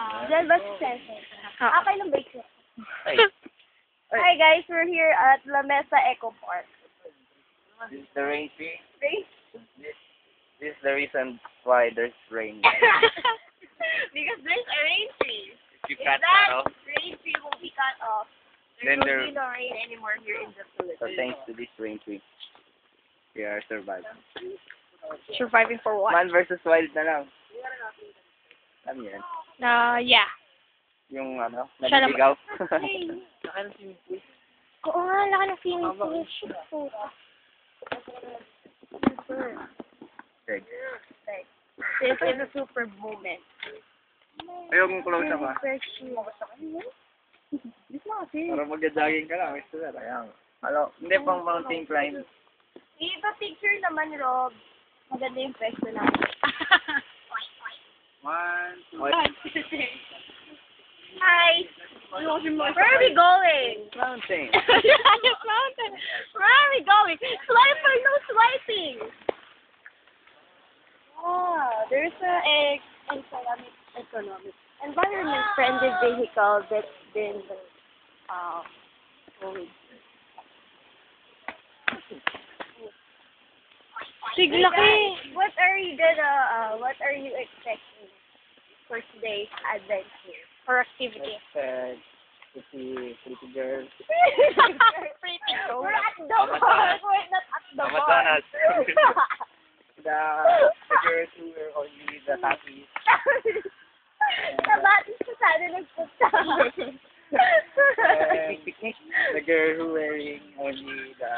Diyan ba si Sensei? Okay lang ba ito? Ay, Hi guys, we're here at La Mesa Eco Park. this is the rain tree. Right? This is the reason why there's rain. Because there's a rain tree. If you If cut that that off, rain tree will be cut off, there Then will there- be no rain anymore here in the so Philippines. thanks to this rain tree, we are surviving. Surviving for what? Man versus wild na lang. Alam mo yan? Yeah. Yung ano, Siya naman. naliligaw. Oo nga, laki ng swimming pool. Greg. This is a super moment. Ayaw mong close up ah. Precious. Para mag-jogging ka lang. Gusto na. Kaya, hindi pang mountain climb. Iba picture naman, Rob. Maganda yung pwesto namin. 1, 2, Hi! Where are we going? mountain. Yes, mountain. Where are we going? Swiper, no swiping! Ah, there's a environment-friendly vehicle that's been going. Siglaki. What are you expecting for today's adventure? For activity. Pretty girl. Pretty cool. We're at the mall. We're not at the mall. McDonald's. The girls who were only the tapis. Nabatis ka sana nagpunta. Picnic. The girl who wearing only the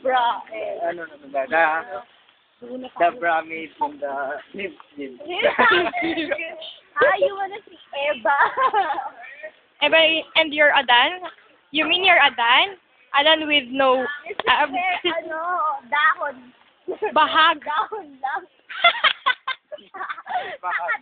Bra. ano na ba? The bra made from the nib. You wanna see Eva? Eba, and you're Adan? You mean you're Adan? Adan with no Dahon. bahag. Dahon lang. Bahag.